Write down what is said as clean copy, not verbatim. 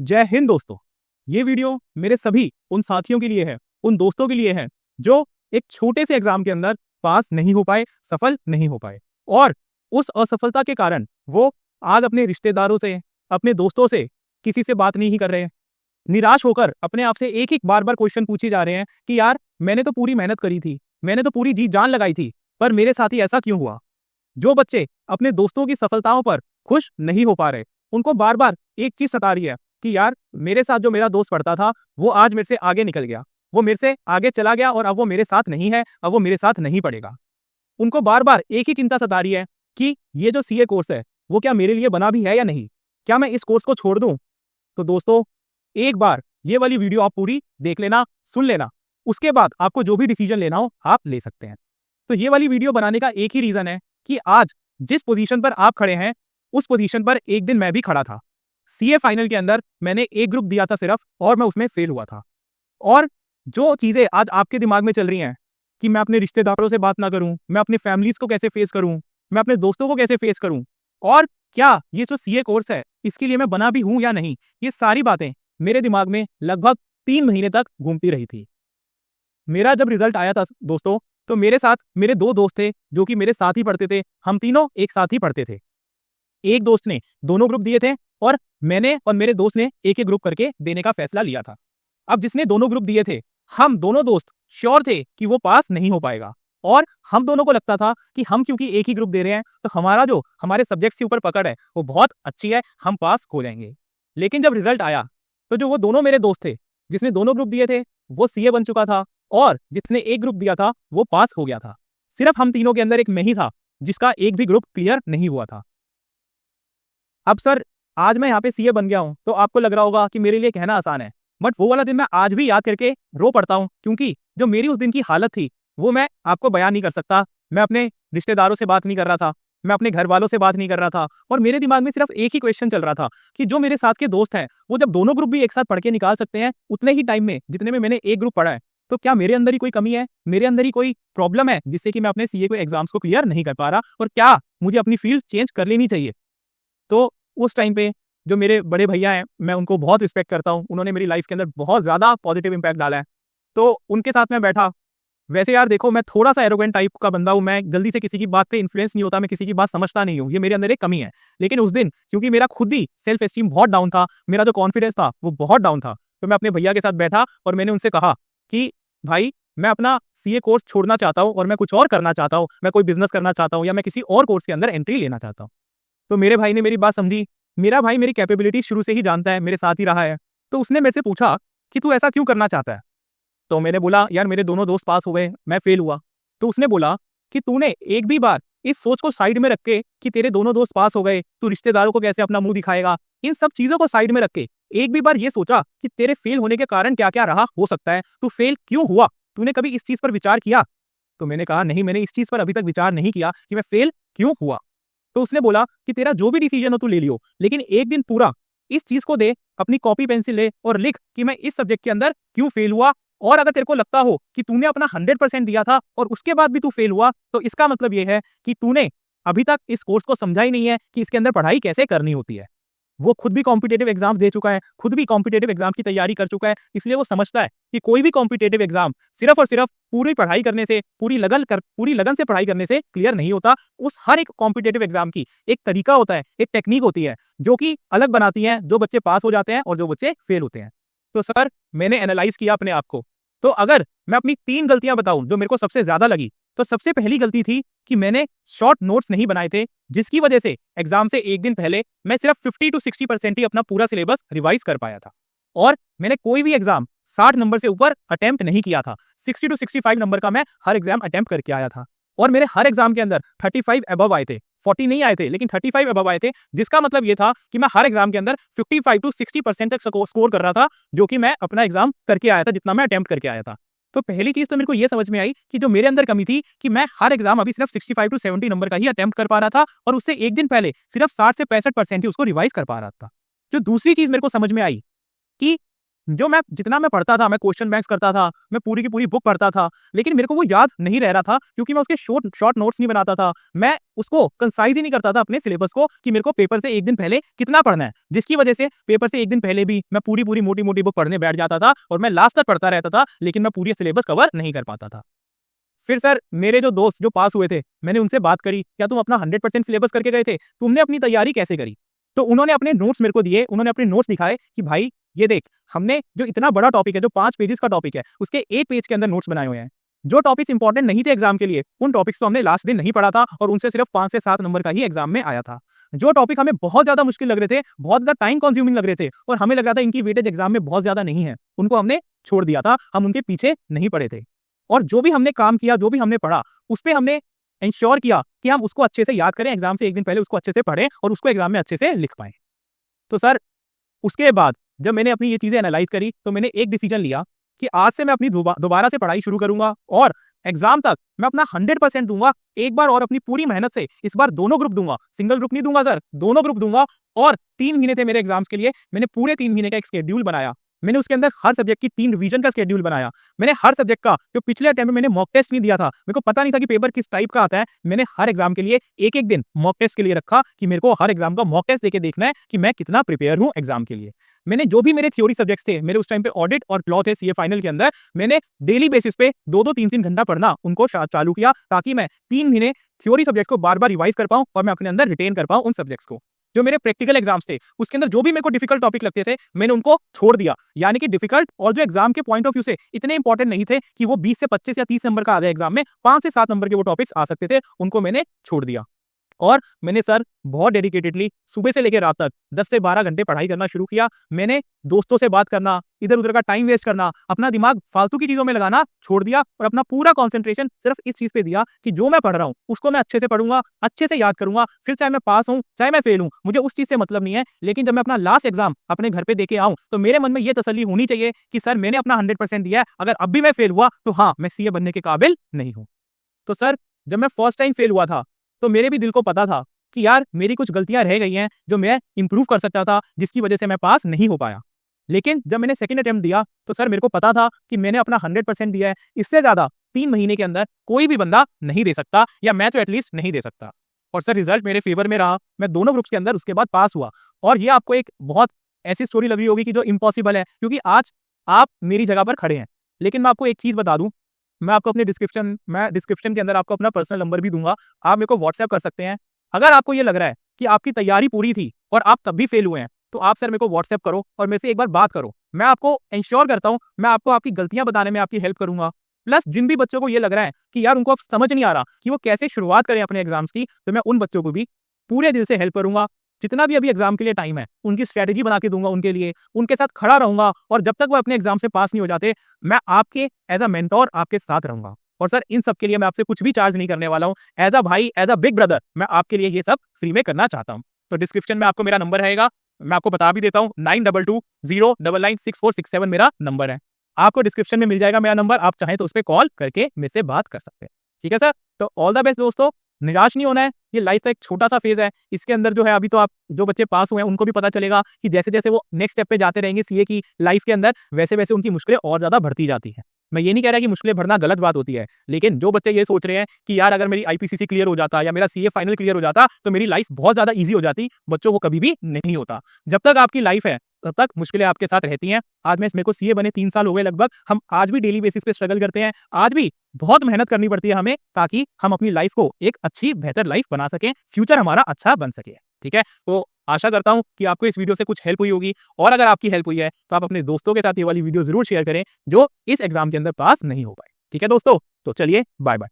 जय हिंद दोस्तों। ये वीडियो मेरे सभी उन साथियों के लिए है, उन दोस्तों के लिए है जो एक छोटे से एग्जाम के अंदर पास नहीं हो पाए, सफल नहीं हो पाए और उस असफलता के कारण वो आज अपने रिश्तेदारों से, अपने दोस्तों से किसी से बात नहीं कर रहे हैं। निराश होकर अपने आप से एक बार क्वेश्चन पूछे जा रहे हैं कि यार मैंने तो पूरी मेहनत करी थी, मैंने तो पूरी जी जान लगाई थी, पर मेरे साथ ही ऐसा क्यों हुआ। जो बच्चे अपने दोस्तों की सफलताओं पर खुश नहीं हो पा रहे, उनको बार बार एक चीज सता रही है कि यार मेरे साथ जो मेरा दोस्त पढ़ता था वो आज मेरे से आगे निकल गया, वो मेरे से आगे चला गया और अब वो मेरे साथ नहीं है, अब वो मेरे साथ नहीं पढ़ेगा। उनको बार बार एक ही चिंता सता रही है कि ये जो सीए कोर्स है वो क्या मेरे लिए बना भी है या नहीं, क्या मैं इस कोर्स को छोड़ दूं। तो दोस्तों, एक बार ये वाली वीडियो आप पूरी देख लेना, सुन लेना, उसके बाद आपको जो भी डिसीजन लेना हो आप ले सकते हैं। तो ये वाली वीडियो बनाने का एक ही रीजन है कि आज जिस पोजीशन पर आप खड़े हैं उस पोजीशन पर एक दिन मैं भी खड़ा था। सीए फाइनल के अंदर मैंने एक ग्रुप दिया था सिर्फ और मैं उसमें फेल हुआ था। और जो चीजें आज आपके दिमाग में चल रही हैं कि मैं अपने रिश्तेदारों से बात ना करूं, मैं अपनी फैमिलीज को कैसे फेस करूं, मैं अपने दोस्तों को कैसे फेस करूं, और क्या ये जो सीए कोर्स है इसके लिए मैं बना भी हूं या नहीं, ये सारी बातें मेरे दिमाग में लगभग 3 महीने तक घूमती रही थी। मेरा जब रिजल्ट आया था दोस्तों, तो मेरे साथ मेरे 2 दोस्त थे जो कि मेरे साथ ही पढ़ते थे, हम तीनों एक साथ ही पढ़ते थे। एक दोस्त ने दोनों ग्रुप दिए थे और मैंने और मेरे दोस्त ने एक ग्रुप करके देने का फैसला लिया था। अब जिसने दोनों ग्रुप दिए थे, हम दोनों दोस्त श्योर थे कि वो पास नहीं हो पाएगा और हम दोनों को लगता था कि हम क्योंकि एक ही ग्रुप दे रहे हैं तो हमारा जो हमारे सब्जेक्ट्स के ऊपर पकड़ है वो बहुत अच्छी है, हम पास हो जाएंगे। लेकिन जब रिजल्ट आया तो जो वो दोनों मेरे दोस्त थे जिसने दोनों ग्रुप दिए थे वो सीए बन चुका था और जिसने एक ग्रुप दिया था वो पास हो गया था। सिर्फ हम तीनों के अंदर एक मैं ही था जिसका एक भी ग्रुप क्लियर नहीं हुआ था। अब सर, आज मैं यहाँ पे सीए बन गया हूँ तो आपको लग रहा होगा कि मेरे लिए कहना आसान है, बट वो वाला दिन मैं आज भी याद करके रो पड़ता हूँ क्योंकि जो मेरी उस दिन की हालत थी वो मैं आपको बयान नहीं कर सकता। मैं अपने रिश्तेदारों से बात नहीं कर रहा था, मैं अपने घर वालों से बात नहीं कर रहा था और मेरे दिमाग में सिर्फ एक ही क्वेश्चन चल रहा था कि जो मेरे साथ के दोस्त हैं वो जब दोनों ग्रुप भी एक साथ पढ़ के निकाल सकते हैं उतने ही टाइम में जितने में मैंने एक ग्रुप पढ़ा है, तो क्या मेरे अंदर ही कोई कमी है, मेरे अंदर ही कोई प्रॉब्लम है जिससे कि मैं अपने सीए को एग्जाम्स को क्लियर नहीं कर पा रहा, और क्या मुझे अपनी फील्ड चेंज कर लेनी चाहिए। तो उस टाइम पे जो मेरे बड़े भैया हैं, मैं उनको बहुत रिस्पेक्ट करता हूँ, उन्होंने मेरी लाइफ के अंदर बहुत ज़्यादा पॉजिटिव इम्पैक्ट डाला है। तो उनके साथ मैं बैठा। वैसे यार देखो, मैं थोड़ा-सा एरोगेंट टाइप का बंदा हूँ, मैं जल्दी से किसी की बात पे इन्फ्लुएंस नहीं होता, मैं किसी की बात समझता नहीं हूँ, ये मेरे अंदर एक कमी है। लेकिन उस दिन क्योंकि मेरा खुद ही सेल्फ एस्टीम बहुत डाउन था, मेरा जो कॉन्फिडेंस था वो बहुत डाउन था, तो मैं अपने भैया के साथ बैठा और मैंने उनसे कहा कि भाई, मैं अपना सीए कोर्स छोड़ना चाहता हूँ और मैं कुछ और करना चाहता हूँ, मैं कोई बिज़नेस करना चाहता हूँ या मैं किसी और कोर्स के अंदर एंट्री लेना चाहता हूँ। तो मेरे भाई ने मेरी बात समझी। मेरा भाई मेरी कैपेबिलिटी शुरू से ही जानता है, मेरे साथ ही रहा है। तो उसने मेरे से पूछा कि तू ऐसा क्यों करना चाहता है? तो मैंने बोला यार मेरे दोनों दोस्त पास हो गए, मैं फेल हुआ। तो उसने बोला कि तूने एक भी बार इस सोच को साइड में रख के कि तेरे दोनों दोस्त पास हो गए, तू रिश्तेदारों को कैसे अपना मुंह दिखाएगा, इन सब चीजों को साइड में रख के एक भी बार ये सोचा कि तेरे फेल होने के कारण क्या क्या रहा हो सकता है, तू फेल क्यों हुआ, तूने कभी इस चीज पर विचार किया? तो मैंने कहा नहीं, मैंने इस चीज पर अभी तक विचार नहीं किया कि मैं फेल क्यों हुआ। तो उसने बोला कि तेरा जो भी डिसीजन हो तू ले लियो, लेकिन एक दिन पूरा इस चीज को दे, अपनी कॉपी पेंसिल ले और लिख कि मैं इस सब्जेक्ट के अंदर क्यों फेल हुआ, और अगर तेरे को लगता हो कि तूने अपना 100% दिया था और उसके बाद भी तू फेल हुआ तो इसका मतलब ये है कि तूने अभी तक इस कोर्स को समझा ही नहीं है कि इसके अंदर पढ़ाई कैसे करनी होती है। वो खुद भी कॉम्पिटेटिव एग्जाम दे चुका है, खुद भी कॉम्पिटेटिव एग्जाम की तैयारी कर चुका है, इसलिए वो समझता है कि कोई भी कॉम्पिटेटिव एग्जाम सिर्फ और सिर्फ पूरी पढ़ाई करने से, पूरी लगन से पढ़ाई करने से क्लियर नहीं होता। उस हर एक कॉम्पिटेटिव एग्जाम की एक तरीका होता है, एक टेक्निक होती है जो कि अलग बनाती है जो बच्चे पास हो जाते हैं और जो बच्चे फेल होते हैं। तो सर, मैंने एनालाइज किया अपने आप को, तो अगर मैं अपनी 3 गलतियां बताऊं जो मेरे को सबसे ज्यादा लगी, तो सबसे पहली गलती थी कि मैंने शॉर्ट नोट्स नहीं बनाए थे, जिसकी वजह से एग्जाम से एक दिन पहले मैं सिर्फ 50 to 60% ही अपना पूरा सिलेबस रिवाइज कर पाया था। और मैंने कोई भी एग्जाम 60 नंबर से ऊपर अटेम्प्ट नहीं किया था, 60 to 65 नंबर का मैं हर एग्जाम अटेम्प्ट करके आया था। और मेरे हर एग्जाम के अंदर 35 अबव आए थे, 40 नहीं आए थे लेकिन 35 अबव आए थे, जिसका मतलब ये था कि मैं हर एग्जाम के अंदर 55 to 60% तक स्कोर कर रहा था, जो कि मैं अपना एग्जाम करके आया था, जितना मैं अटेम्प्ट करके आया था। तो पहली चीज तो मेरे को ये समझ में आई कि जो मेरे अंदर कमी थी कि मैं हर एग्जाम अभी सिर्फ 65 to 70 नंबर का ही अटेम्प्ट कर पा रहा था और उससे एक दिन पहले सिर्फ 60 से 65% ही उसको रिवाइज कर पा रहा था। जो दूसरी चीज मेरे को समझ में आई कि जो मैं जितना मैं पढ़ता था, मैं क्वेश्चन बैंक्स करता था, मैं पूरी की पूरी बुक पढ़ता था, लेकिन मेरे को वो याद नहीं रह रहा था क्योंकि मैं उसके शॉर्ट शॉर्ट नोट्स नहीं बनाता था। मैं उसको कंसाइज ही नहीं करता था अपने सिलेबस को कि मेरे को पेपर से एक दिन पहले कितना पढ़ना है, जिसकी वजह से पेपर से एक दिन पहले भी मैं पूरी मोटी मोटी बुक पढ़ने बैठ जाता था और मैं लास्ट तक पढ़ता रहता था, लेकिन मैं पूरी सिलेबस कवर नहीं कर पाता था। फिर सर मेरे जो दोस्त जो पास हुए थे, मैंने उनसे बात करी, क्या तुम अपना 100% सिलेबस करके गए थे? तुमने अपनी तैयारी कैसे करी? तो उन्होंने अपने नोट्स मेरे को दिए, उन्होंने अपने नोट्स दिखाए कि भाई ये देख, हमने जो इतना बड़ा टॉपिक है, जो 5 पेजेस का टॉपिक है, उसके 1 पेज के अंदर नोट्स बनाए हुए हैं। जो टॉपिक्स इंपॉर्टेंट नहीं थे एग्जाम के लिए, उन टॉपिक्स को हमने लास्ट दिन नहीं पढ़ा था और उनसे सिर्फ 5 से 7 नंबर का ही एग्जाम में आया था। जो टॉपिक हमें बहुत ज्यादा मुश्किल लग रहे थे, बहुत ज्यादा टाइम कंज्यूमिंग लग रहे थे और हमें लग रहा था इनकी वेटेज एग्जाम में बहुत ज्यादा नहीं है, उनको हमने छोड़ दिया था, हम उनके पीछे नहीं पड़े थे। और जो भी हमने काम किया, जो भी हमने पढ़ा, उस पे हमने इंश्योर किया कि हम उसको अच्छे से याद करें, एग्जाम से एक दिन पहले उसको अच्छे से पढ़ें और उसको एग्जाम में अच्छे से लिख पाएं। तो सर उसके बाद जब मैंने अपनी ये चीजें एनालाइज करी तो मैंने एक डिसीजन लिया कि आज से मैं अपनी दोबारा से पढ़ाई शुरू करूंगा और एग्जाम तक मैं अपना 100% दूंगा, एक बार और अपनी पूरी मेहनत से। इस बार दोनों ग्रुप दूंगा, सिंगल ग्रुप नहीं दूंगा सर, दोनों ग्रुप दूंगा। और 3 महीने थे मेरे एग्जाम्स के लिए, मैंने पूरे 3 महीने का एक शेड्यूल बनाया। मैंने उसके अंदर हर सब्जेक्ट की 3 रिवीजन का शेड्यूल बनाया। मैंने हर सब्जेक्ट का, जो पिछले अटेम्प्ट में मैंने मॉक टेस्ट नहीं दिया था, मेरे को पता नहीं था कि पेपर किस टाइप का आता है, मैंने हर एग्जाम के लिए एक एक दिन मॉक टेस्ट के लिए रखा कि मेरे को हर एग्जाम का मॉक टेस्ट देके देखना है कि मैं कितना प्रिपेयर हूं एग्जाम के लिए। मैंने जो भी मेरे थ्योरी सब्जेक्ट्स थे, मेरे उस टाइम पे ऑडिट और लॉ थे सीए फाइनल के अंदर, मैंने डेली बेसिस पे 2-2 3-3 घंटा पढ़ना उनको चालू किया ताकि मैं 3 महीने थ्योरी सब्जेक्ट्स को बार-बार रिवाइज कर पाऊं और मैं अपने अंदर रिटेन कर पाऊं उन सब्जेक्ट्स को। जो मेरे प्रैक्टिकल एग्जाम्स थे, उसके अंदर जो भी मेरे को डिफिकल्ट टॉपिक लगते थे, मैंने उनको छोड़ दिया। यानी कि डिफिकल्ट और जो एग्जाम के पॉइंट ऑफ व्यू से इतने इंपॉर्टेंट नहीं थे कि वो 20 से 25 या 30 नंबर का आ जाए एग्जाम में, 5 से 7 नंबर के वो टॉपिक्स आ सकते थे, उनको मैंने छोड़ दिया। और मैंने सर बहुत डेडिकेटेडली सुबह से लेकर रात तक 10 से 12 घंटे पढ़ाई करना शुरू किया। मैंने दोस्तों से बात करना, इधर उधर का टाइम वेस्ट करना, अपना दिमाग फालतू की चीजों में लगाना छोड़ दिया और अपना पूरा कंसंट्रेशन सिर्फ इस चीज पे दिया कि जो मैं पढ़ रहा हूँ उसको मैं अच्छे से पढ़ूंगा, अच्छे से याद करूंगा। फिर चाहे मैं पास हूं चाहे मैं फेल हूं, मुझे उस चीज से मतलब नहीं है, लेकिन जब मैं अपना लास्ट एग्जाम अपने घर पे देके आऊं तो मेरे मन में यह तसल्ली होनी चाहिए कि सर मैंने अपना 100% दिया है, अगर अब भी मैं फेल हुआ तो हाँ, मैं सीए बनने के काबिल नहीं हूं। तो सर जब मैं फर्स्ट टाइम फेल हुआ था तो मेरे भी दिल को पता था कि यार मेरी कुछ गलतियां रह गई हैं जो मैं इंप्रूव कर सकता था, जिसकी वजह से मैं पास नहीं हो पाया। लेकिन जब मैंने सेकंड अटेम्प्ट दिया तो सर मेरे को पता था कि मैंने अपना 100% दिया है, इससे ज्यादा 3 महीने के अंदर कोई भी बंदा नहीं दे सकता, या मैं तो एटलीस्ट नहीं दे सकता। और सर रिजल्ट मेरे फेवर में रहा, मैं दोनों ग्रुप्स के अंदर उसके बाद पास हुआ। और ये आपको एक बहुत ऐसी स्टोरी लग रही होगी कि जो इम्पॉसिबल है, क्योंकि आज आप मेरी जगह पर खड़े हैं। लेकिन मैं आपको एक चीज बता दूं, मैं आपको अपने डिस्क्रिप्शन के अंदर आपको अपना पर्सनल नंबर भी दूंगा, आप मेरे को व्हाट्सएप कर सकते हैं। अगर आपको ये लग रहा है कि आपकी तैयारी पूरी थी और आप तब भी फेल हुए हैं, तो आप सर मेरे को व्हाट्सएप करो और मेरे से एक बार बात करो। मैं आपको इंश्योर करता हूं, मैं आपको आपकी गलतियां बताने में आपकी हेल्प करूंगा। प्लस जिन भी बच्चों को ये लग रहा है कि यार उनको अब समझ नहीं आ रहा कि वो कैसे शुरुआत करें अपने एग्जाम्स की, तो मैं उन बच्चों को भी पूरे दिल से हेल्प करूंगा। जितना भी अभी एग्जाम के लिए टाइम है, उनकी स्ट्रेटेजी बना के दूंगा, उनके लिए उनके साथ खड़ा रहूंगा, और जब तक वो अपने एग्जाम से पास नहीं हो जाते, मैं आपके एज अ मेंटोर आपके साथ रहूंगा। और सर इन सब के लिए मैं आपसे कुछ भी चार्ज नहीं करने वाला हूं। एज अ भाई, एज अ बिग ब्रदर, मैं आपके लिए ये सब फ्री में करना चाहता हूं। तो डिस्क्रिप्शन में आपको मेरा नंबर रहेगा, मैं आपको बता भी देता हूं, 9220996467 मेरा नंबर है। आपको डिस्क्रिप्शन में मिल जाएगा मेरा नंबर, आप चाहें तो उस पर कॉल करके मेरे से बात कर सकते हैं। ठीक है सर, तो ऑल द बेस्ट दोस्तों, निराश नहीं होना है। ये लाइफ का एक छोटा सा फेज है, इसके अंदर जो है अभी तो आप जो बच्चे पास हुए हैं उनको भी पता चलेगा कि जैसे जैसे वो नेक्स्ट स्टेप पे जाते रहेंगे सीए की लाइफ के अंदर, वैसे वैसे उनकी मुश्किलें और ज्यादा बढ़ती जाती हैं। मैं ये नहीं कह रहा कि मुश्किलें भरना गलत बात होती है, लेकिन जो बच्चे ये सोच रहे हैं कि यार अगर मेरी आईपीसीसी क्लियर हो जाता या मेरा सीए फाइनल क्लियर हो जाता तो मेरी लाइफ बहुत ज्यादा ईजी हो जाती, बच्चों को कभी भी नहीं होता। जब तक आपकी लाइफ है तब तक मुश्किलें आपके साथ रहती हैं। आज मेरे को सीए बने 3 साल हो गए लगभग, हम आज भी डेली बेसिस पे स्ट्रगल करते हैं, आज भी बहुत मेहनत करनी पड़ती है हमें, ताकि हम अपनी लाइफ को एक अच्छी बेहतर लाइफ बना सकें, फ्यूचर हमारा अच्छा बन सके। ठीक है, तो आशा करता हूं कि आपको इस वीडियो से कुछ हेल्प हुई होगी, और अगर आपकी हेल्प हुई है तो आप अपने दोस्तों के साथ ये वाली वीडियो जरूर शेयर करें जो इस एग्जाम के अंदर पास नहीं हो पाए। ठीक है दोस्तों, तो चलिए बाय बाय।